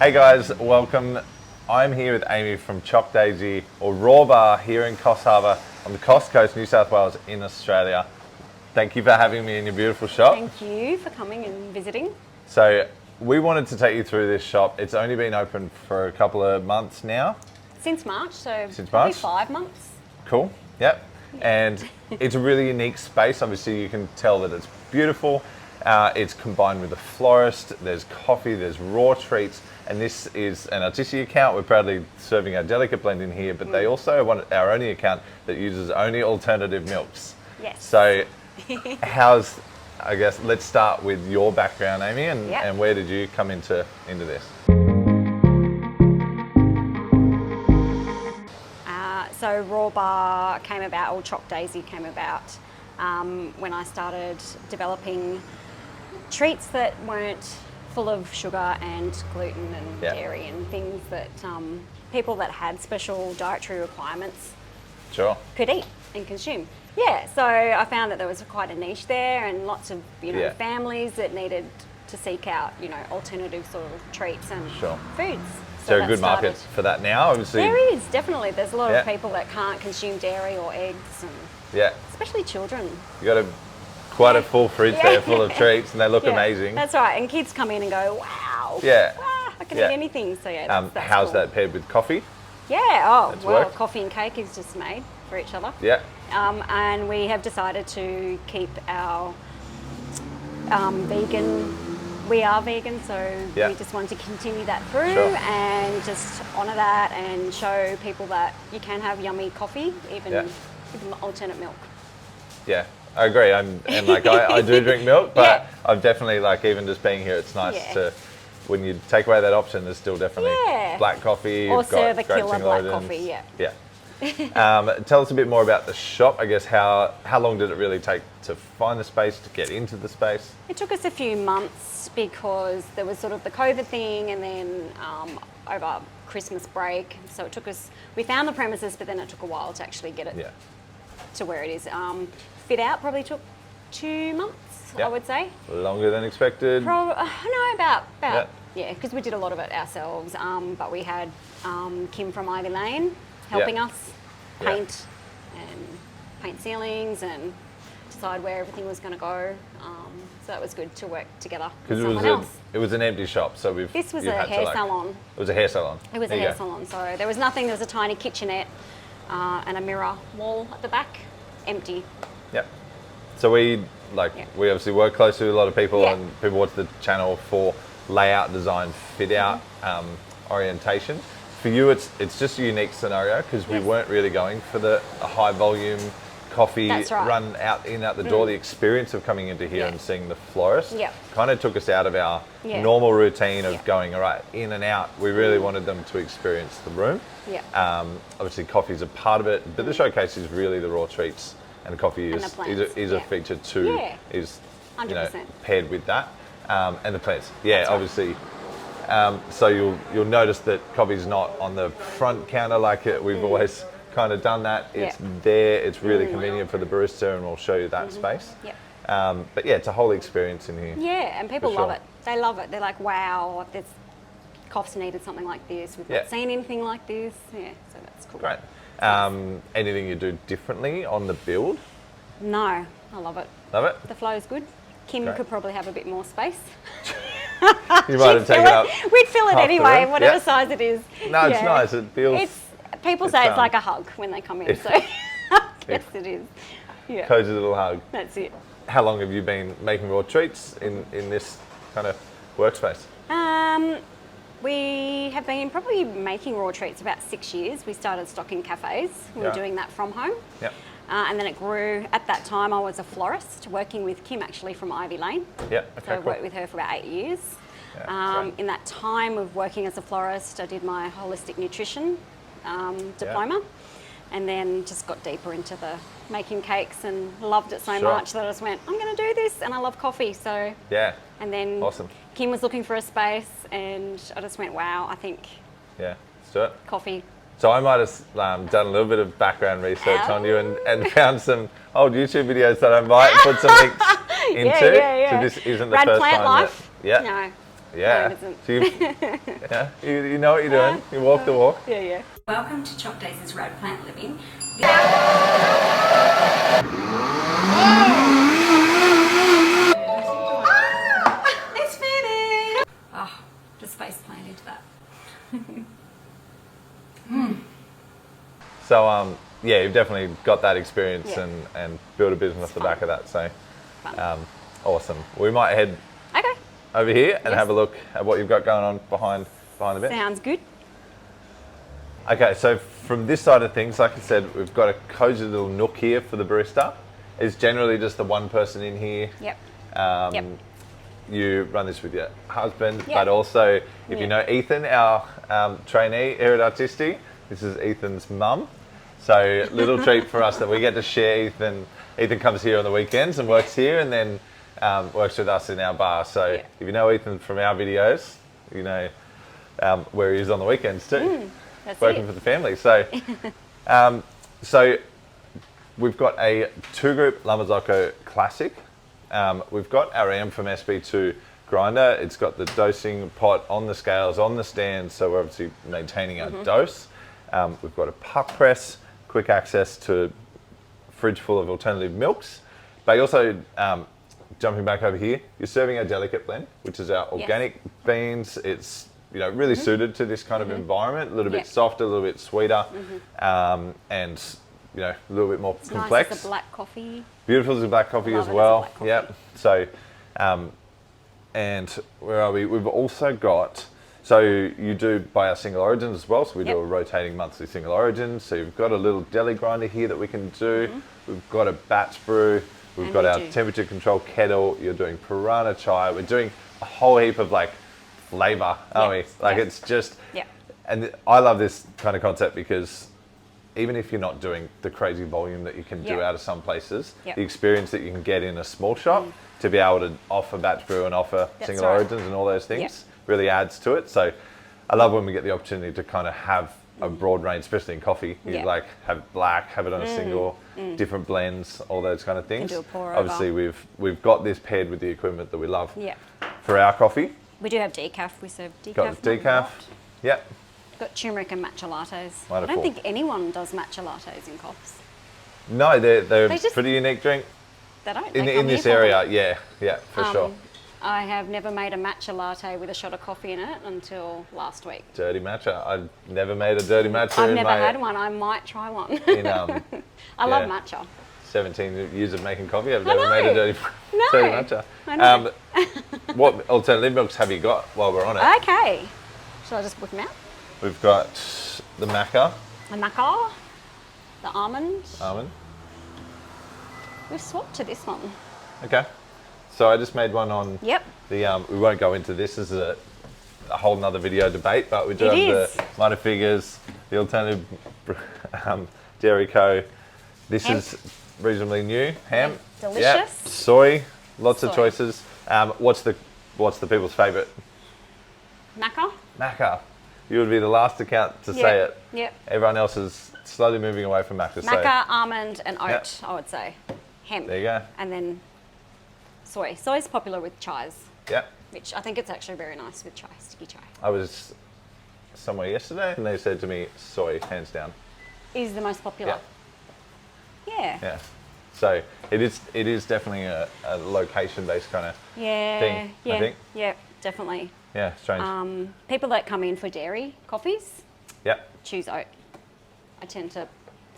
Hey guys, welcome. I'm here with Amy from Choc Daisy, or Raw Bar, here in Coffs Harbour on the Coast Coast, New South Wales in Australia. Thank you for having me in your beautiful shop. Thank you for coming and visiting. So we wanted to take you through this shop. It's only been open for a couple of months now. Since March, so Since probably March? 5 months. Cool, yep. And it's a really unique space. Obviously you can tell that it's beautiful. It's combined with a florist, there's coffee, there's raw treats, and this is an artisanal account. We're proudly serving our delicate blend in here, but they also want our only account that uses only alternative milks. Yes. So I guess let's start with your background, Amy, and where did you come into this? So Raw Bar came about, or Choc Daisy came about when I started developing treats that weren't full of sugar and gluten and dairy and things that people that had special dietary requirements could eat and consume. Yeah, so I found that there was quite a niche there, and lots of families that needed to seek out alternative sort of treats and foods. So a good market for that now, obviously. There is, definitely. There's a lot of people that can't consume dairy or eggs, and especially children. You got quite a full fridge there full of treats, and they look amazing. That's right, and kids come in and go, wow, I can eat anything. So that's how's cool. that paired with coffee? Yeah, That's well, work. coffee and cake is just made for each other. Yeah. And we have decided to keep our vegan. We are vegan, so we just wanted to continue that through and just honour that and show people that you can have yummy coffee, even alternate milk. Yeah, I agree. I do drink milk, but I'm definitely even just being here, it's nice to, when you take away that option, there's still definitely black coffee. Or serve a killer black coffee, Tell us a bit more about the shop. I guess how long did it really take to find the space, to get into the space? It took us a few months because there was sort of the COVID thing, and then over Christmas break. So it took us, we found the premises, but then it took a while to actually get it to where it is. Fit out probably took 2 months, I would say. Longer than expected? No, about because we did a lot of it ourselves. But we had Kim from Ivy Lane helping us paint ceilings and decide where everything was going to go. So that was good to work together with someone else. It was an empty shop, so This was a hair salon. It was a hair salon. It was a hair salon, so there was nothing. There was a tiny kitchenette and a mirror wall at the back, empty. Yep. So we obviously work closely with a lot of people, and people watch the channel for layout, design, fit out, orientation. For you, it's just a unique scenario because we weren't really going for the high volume coffee run out the door. The experience of coming into here and seeing the florist kind of took us out of our normal routine of going in and out. We really wanted them to experience the room. Obviously coffee is a part of it, but the showcase is really the raw treats, and coffee is a feature too. Is 100%. Paired with that, and the plants. Obviously. So you'll notice that coffee's not on the front counter like we've always kind of done that. It's there. It's really convenient for the barista, and we'll show you that space. But it's a whole experience in here. Yeah, and people love it. They love it. They're like, wow, this Coffs needed something like this. We've not seen anything like this. Yeah, so that's cool. Great. Anything you do differently on the build? No, I love it. Love it? The flow's good. Kim could probably have a bit more space. You might have taken up. We'd fill it anyway, whatever size it is. No, it's nice. It feels. People say it's like a hug when they come in. So yes, it is. Yeah. Cozy little hug. That's it. How long have you been making raw treats in this kind of workspace? We have been probably making raw treats about 6 years. We started stocking cafes. We were doing that from home. And then it grew. At that time, I was a florist, working with Kim actually from Ivy Lane. So I worked with her for about 8 years. In that time of working as a florist, I did my holistic nutrition diploma, and then just got deeper into the making cakes and loved it so much that I just went, I'm going to do this, and I love coffee. So and then Kim was looking for a space, and I just went, wow, I think let's do it. Coffee. So I might have done a little bit of background research on you and found some old YouTube videos that I might put some links into. So this isn't the first Plant time Life? that, No. Yeah. No, it isn't. So yeah, you know what you're doing. You walk the walk. Yeah, yeah. Welcome to Chop Days' Rad Plant Living. It's finished! Oh, just face plant into that. So yeah, you've definitely got that experience Yeah. and built a business off the back of that. So awesome. We might head Okay. over here and Yes. have a look at what you've got going on behind the bench. Sounds good. Okay, so from this side of things, like I said, we've got a cozy little nook here for the barista. It's generally just the one person in here. Yep. Yep. You run this with your husband, Yep. but also if you Yep. know Ethan, our trainee here at Artisti, this is Ethan's mum. So little treat for us that we get to share Ethan. Ethan comes here on the weekends and works here, and then works with us in our bar. So if you know Ethan from our videos, you know where he is on the weekends too. That's Working it. for the family. So, so we've got a 2-group Lamazocco Classic. We've got our AM from SB2 grinder. It's got the dosing pot on the scales, on the stand, so we're obviously maintaining our dose. We've got a puck press, quick access to a fridge full of alternative milks. But also, jumping back over here, you're serving our delicate blend, which is our organic beans. It's really suited to this kind of environment, a little bit softer, a little bit sweeter, and a little bit more complex. Nice as a black coffee. Beautiful as a black coffee Love as it as a well. black coffee. Yep. So, and where are we? We've also got, so you do buy our single origins as well. So we do a rotating monthly single origin. So you've got a little deli grinder here that we can do. We've got a batch brew. We've got our temperature control kettle. You're doing piranha chai. We're doing a whole heap of flavor, aren't we? It's just, and I love this kind of concept because even if you're not doing the crazy volume that you can do out of some places, the experience that you can get in a small shop to be able to offer batch brew and offer single origins and all those things really adds to it. So I love when we get the opportunity to kind of have a broad range, especially in coffee. You have black, have it on a single, different blends, all those kind of things. Do a pour Obviously, over. we've got this paired with the equipment that we love Yeah. for our coffee. We do have decaf. We serve decaf. Got the decaf. Yep. Got turmeric and matcha lattes. Wonderful. I don't think anyone does matcha lattes in Coffs. No, they're They just- pretty unique drink They don't. in They come this here for area. them. Yeah, for sure. I have never made a matcha latte with a shot of coffee in it until last week. Dirty matcha. I've never made a dirty matcha. I've in never my, had one. I might try one. In I love matcha. 17 years of making coffee, I've I never made a know. dirty No. matcha. I know. What alternative milks have you got while we're on it? Okay. Shall I just whip them out? We've got the maca The maca, the almond. almond. We've swapped to this one. Okay. So I just made one on Yep. the. We won't go into this as a whole nother video debate, but we do It have is. the minor figures, the alternative dairy co. This Hemp. is reasonably new. Ham. Delicious. Yep. Soy. Lots of Soy. choices. What's the people's favourite? Maca. Maca. You would be the last account to say it. Yep. Everyone else is slowly moving away from maca. Maca, almond, and oat, Yep. I would say. Hemp. There you go. And then soy. Soy is popular with chais, Yep. which I think it's actually very nice with chai, sticky chai. I was somewhere yesterday and they said to me, soy, hands down. Is the most popular. Yeah. Yeah. So it is definitely a location-based kind of Yeah. thing, Yeah. I think. Yeah, definitely. Yeah, strange. People that come in for dairy coffees Yep. choose oat. I tend to.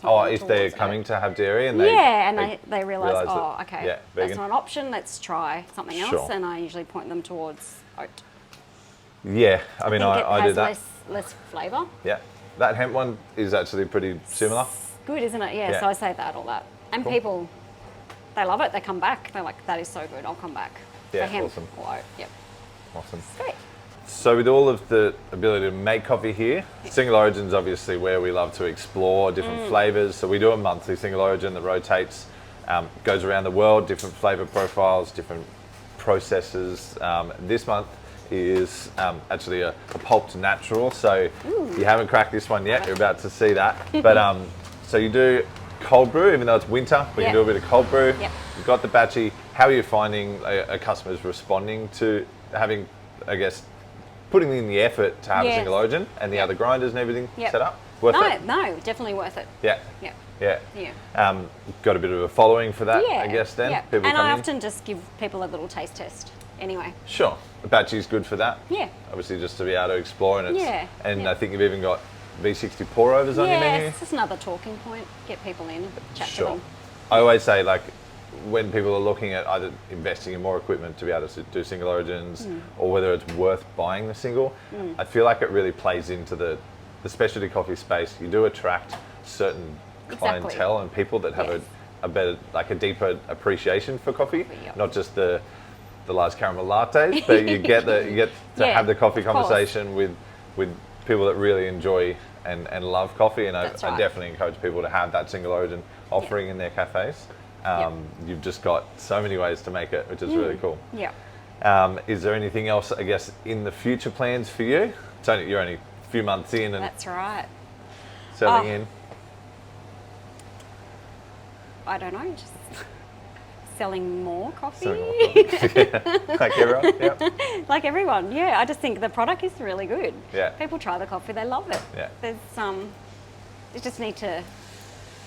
Oh, point them if they're towards coming oat. to have dairy and they realise, realise oh, that- okay, yeah, that's vegan. not an option. Let's try something else, Sure. and I usually point them towards oat. Yeah, I mean, think it I has do that. less flavour. Yeah. That hemp one is actually pretty similar. Good, isn't it? Yeah. Yeah. So I say that all that, and Cool. people, they love it. They come back. They're like, that is so good. I'll come back. Yeah, For hemp awesome. or oat. Yep. Awesome. Great. So with all of the ability to make coffee here, single origin's obviously where we love to explore different flavours. So we do a monthly single origin that rotates, goes around the world, different flavour profiles, different processes. This month is actually a pulped natural. So you haven't cracked this one yet. You're about to see that. But so you do cold brew, even though it's winter, we can do a bit of cold brew. Yep. You've got the batchy. How are you finding a customers responding to having I guess, putting in the effort to have a single origin and the other grinders and everything set up? Worth it? No, definitely worth it. Yeah. Yeah. Yeah. Got a bit of a following for that, I guess, then? Yeah. People and come I in. often just give people a little taste test anyway. Sure. A batchy's good for that. Yeah. Obviously, just to be able to explore. And Yeah. I think you've even got V60 pour overs on your menu. Yeah, it's just another talking point. Get people in, chat to them. I always say, like, when people are looking at either investing in more equipment to be able to do single origins or whether it's worth buying the single, I feel like it really plays into the specialty coffee space. You do attract certain clientele and people that have a better, like a deeper appreciation for coffee, not just the large caramel lattes, but you get to have the coffee conversation with people that really enjoy and love coffee. And I definitely encourage people to have that single origin offering in their cafes. You've just got so many ways to make it, which is really cool. Yeah. Is there anything else, I guess, in the future plans for you? You're only a few months in and that's right. Selling in. I don't know, just selling more coffee. Like everyone. Yeah. Like everyone. Yeah. I just think the product is really good. Yeah. People try the coffee, they love it. Yeah. There's you just need to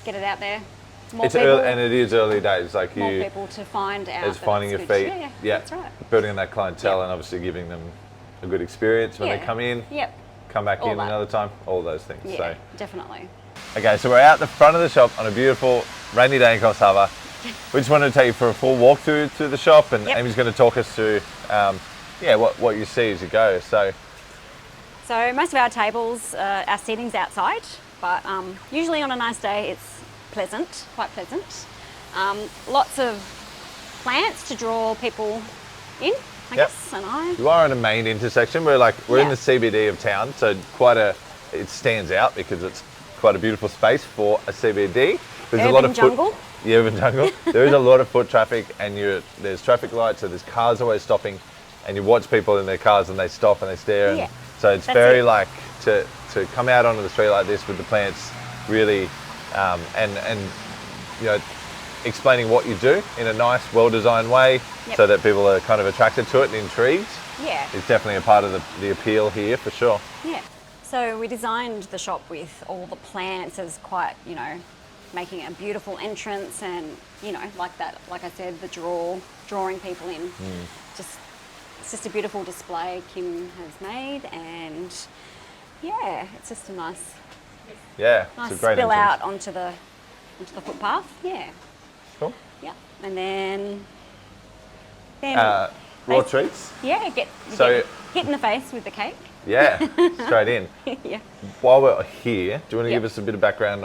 get it out there. It's early, and it is early days. Like more people to find out. It's finding your feet. Yeah, that's right. Building on that clientele and obviously giving them a good experience when they come in. Yep. Come back in another time. All those things. Yeah, so. definitely. Okay, so we're out the front of the shop on a beautiful rainy day in Coffs Harbour. We just wanted to take you for a full walkthrough to the shop, and Amy's going to talk us through, what you see as you go. So most of our tables, our seating's outside, but usually on a nice day it's pleasant, quite pleasant. Lots of plants to draw people in, I guess, and You are in a main intersection. We're in the CBD of town, so it stands out because it's quite a beautiful space for a CBD. There's a lot of jungle. Urban jungle. There is a lot of foot traffic, and there's traffic lights, so there's cars always stopping, and you watch people in their cars and they stop and they stare. And so it's very like to come out onto the street like this with the plants, really, and explaining what you do in a nice, well-designed way, so that people are kind of attracted to it and intrigued. Yeah. It's definitely a part of the appeal here for sure. Yeah. So we designed the shop with all the plants as quite, making a beautiful entrance and, like that, like I said, the drawing people in. It's just a beautiful display Kim has made, and it's just a nice it's a great spill entrance. out onto the footpath. Yeah. Cool. Yeah. And then raw treats. Yeah, get hit in the face with the cake. Yeah, straight in. Yeah. While we're here, do you want to give us a bit of background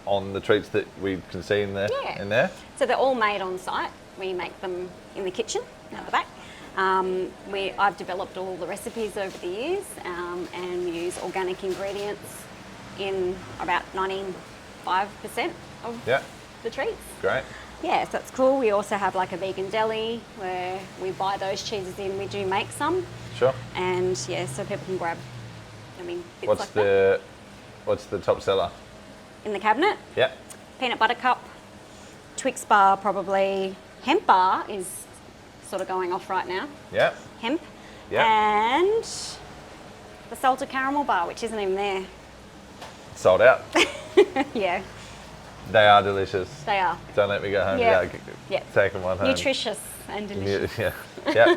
on the treats that we can see in there? In there? So they're all made on site. We make them in the kitchen at the back. I've developed all the recipes over the years, and we use organic ingredients in about 95% of the treats. Great. Yeah, so that's cool. We also have like a vegan deli where we buy those cheeses in. We do make some. Sure. And so people can grab, bits What's the top seller? In the cabinet? Yeah. Peanut butter cup, Twix bar probably. Hemp bar is sort of going off right now. Yeah. Hemp. Yeah. And the salted caramel bar, which isn't even there. Sold out. Yeah. They are delicious. They are. Don't let me go home Yeah. without taking one home. Nutritious and delicious. Yeah.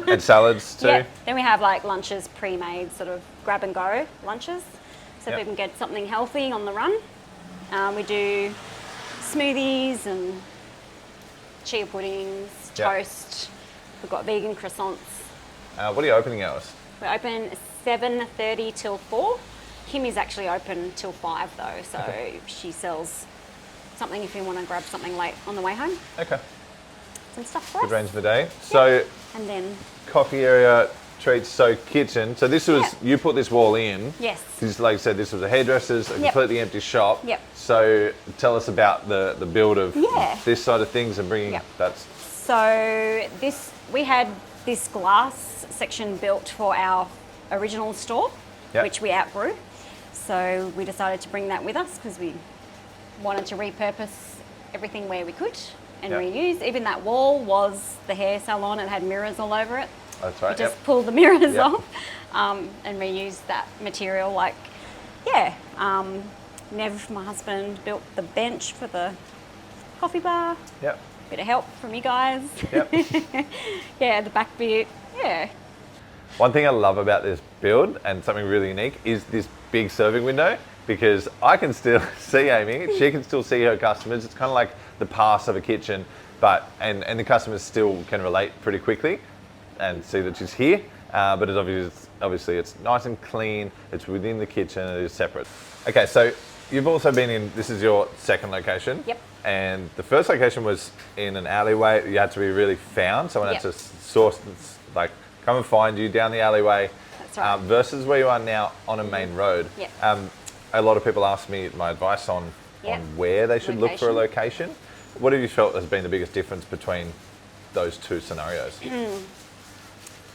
And salads too. Yeah. Then we have like lunches pre-made, sort of grab and go lunches, so people can get something healthy on the run. We do smoothies and chia puddings, toast. We've got vegan croissants. What are your opening hours? We're open 7:30 till 4. Kim is actually open till 5 though, so she sells something if you want to grab something late on the way home. Okay. Some stuff for Good us. range of the day. So, and then coffee area, treats, so kitchen. So this was, you put this wall in. Yes. Because like I said, this was a hairdresser's, a completely empty shop. Yep. So tell us about the build of this side of things and bringing that. So we had this glass section built for our original store, which we outgrew. So we decided to bring that with us because we wanted to repurpose everything where we could and reuse. Even that wall was the hair salon. It had mirrors all over it. That's right. Just pull the mirrors Yep. off and reuse that material. Nev, my husband, built the bench for the coffee bar. Yep. Bit of help from you guys. Yep. Yeah, the back bit. Yeah. One thing I love about this build, and something really unique, is this big serving window, because I can still see Amy, she can still see her customers. It's kind of like the pass of a kitchen, but and the customers still can relate pretty quickly and see that she's here. But it's obviously it's nice and clean. It's within the kitchen. It is separate. Okay, so you've also been in. This is your second location. Yep. And the first location was in an alleyway. You had to be really found. Someone had to source, like, come and find you down the alleyway. That's right. Versus where you are now on a main road. Yep. A lot of people ask me my advice on where they should look for a location. What have you felt has been the biggest difference between those two scenarios?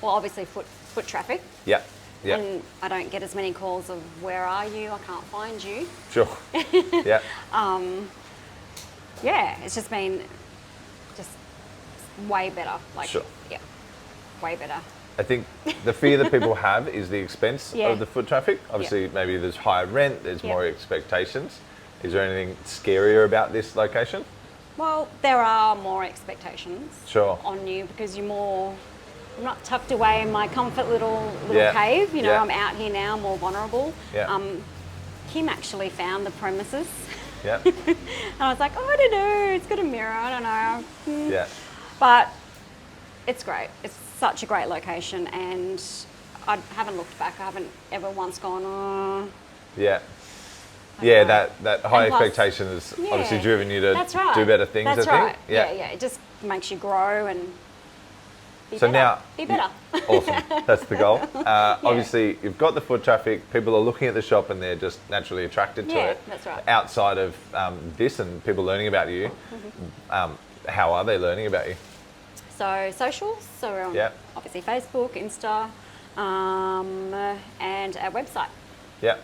Well, obviously foot traffic. Yeah. Yeah. And I don't get as many calls of where are you? I can't find you. Sure. Yeah. Yeah, it's just been way better. Sure. Yeah, way better. I think the fear that people have is the expense of the foot traffic. Obviously, maybe there's higher rent, there's more expectations. Is there anything scarier about this location? Well, there are more expectations on you because I'm not tucked away in my comfort little cave. You know, I'm out here now, more vulnerable. Yeah. Kim actually found the premises. Yeah. And I was like, I don't know, it's got a mirror, I don't know. Yeah. But it's great. It's such a great location, and I haven't looked back. I haven't ever once gone, oh. Yeah. Yeah, that high expectation has obviously driven you to do better things, I think. Right. Yeah, it just makes you grow and be better. Now, be better. Awesome. That's the goal. Obviously, you've got the foot traffic. People are looking at the shop and they're just naturally attracted to it. That's right. Outside of this and people learning about you, how are they learning about you? So socials, so we're on obviously Facebook, Insta, and our website. Yeah.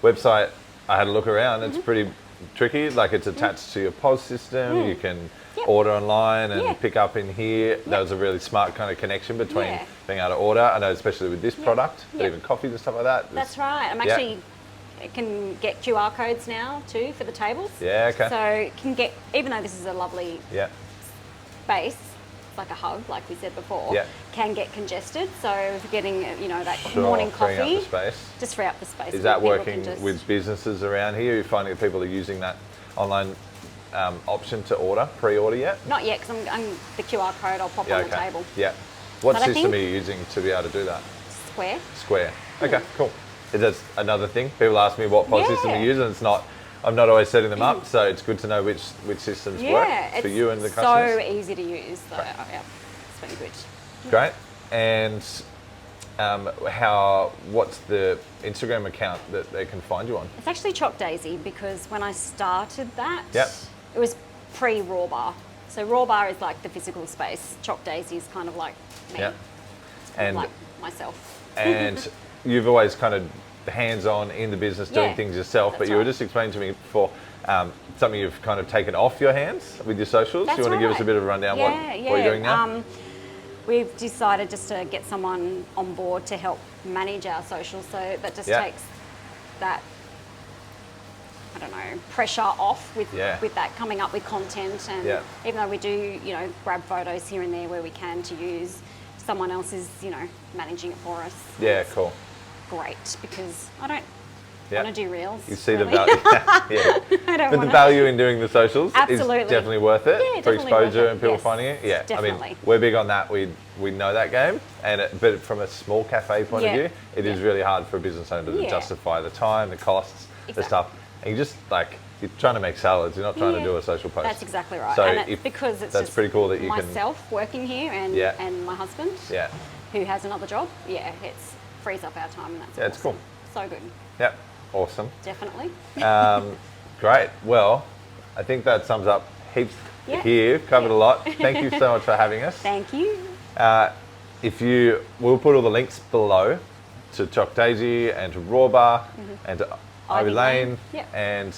Website, I had a look around. It's pretty tricky. Like, it's attached to your POS system. You can order online and pick up in here. That was a really smart kind of connection between being able to order. I know, especially with this product, but even coffees and stuff like that. That's right. I'm actually can get QR codes now too for the tables. Yeah, okay. So can get, even though this is a lovely space, it's like a hub, like we said before, can get congested. So if you're getting, that morning coffee, free up the space. Just free up the space. Is that working with businesses around here? Are you finding that people are using that online option to order, pre-order yet? Not yet, because I'm the QR code I'll pop on the table. Yeah. What system are you using to be able to do that? Square. Okay, cool. Is that another thing? People ask me what POS system you use, and I'm not always setting them up, so it's good to know which systems work for you and the customers. So easy to use, though. It's really good. Great. And what's the Instagram account that they can find you on? It's actually Choc Daisy, because when I started that, it was pre-Raw Bar. So Raw Bar is like the physical space. Choc Daisy is kind of like me. Yeah. And like myself. And you've always kind of hands-on in the business doing things yourself, but you were just explaining to me before something you've kind of taken off your hands with your socials. Do you want to give us a bit of a rundown what you're doing now? We've decided just to get someone on board to help manage our socials, so that just takes that, I don't know, pressure off with that coming up with content. And even though we do, grab photos here and there where we can to use, someone else is, managing it for us. Yeah, cool. Great, because I don't want to do reels. You see the value. But the value in doing the socials is definitely worth it for exposure and people finding it. Yeah, definitely. I mean, we're big on that. We know that game, but from a small cafe point of view, it is really hard for a business owner to justify the time, the costs, the stuff. And you just you're trying to make salads. You're not trying to do a social post. That's exactly right. So and because it's that's just pretty cool that you myself working here and my husband, who has another job. Yeah, it frees up our time, and that's it's cool. So good. Yep, awesome. Definitely. Great. Well, I think that sums up heaps here. Covered a lot. Thank you so much for having us. Thank you. We'll put all the links below to Choc Daisy and to Raw Bar and to Ivy Lane. And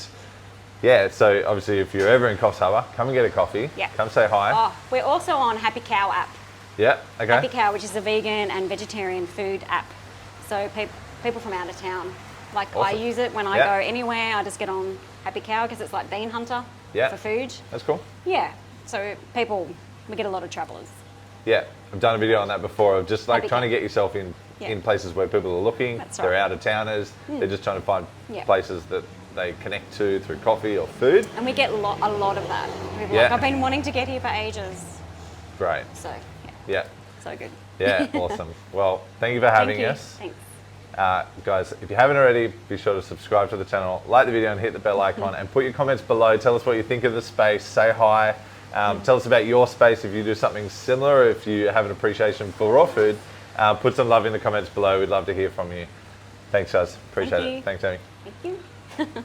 so obviously if you're ever in Coffs Harbour, come and get a coffee. Come say hi. Oh, we're also on Happy Cow app. Yeah, okay. Happy Cow, which is a vegan and vegetarian food app. So people from out of town, like Awesome. I use it when I go anywhere. I just get on Happy Cow because it's like Bean Hunter for food. That's cool. Yeah, so we get a lot of travellers. Yeah, I've done a video on that before of just like Happy trying to Cow. get yourself in places where people are looking. That's They're right. out of towners. They're just trying to find Yeah. places that they connect to through coffee or food. And we get a lot of that. People are like, I've been wanting to get here for ages. Great. So, Yeah. so good. Yeah, awesome. Well, thank you for having us. Thanks. Guys, if you haven't already, be sure to subscribe to the channel, like the video and hit the bell icon and put your comments below. Tell us what you think of the space, say hi. Tell us about your space if you do something similar, or if you have an appreciation for raw food. Put some love in the comments below. We'd love to hear from you. Thanks, guys. Appreciate it. Thanks, Amy. Thank you.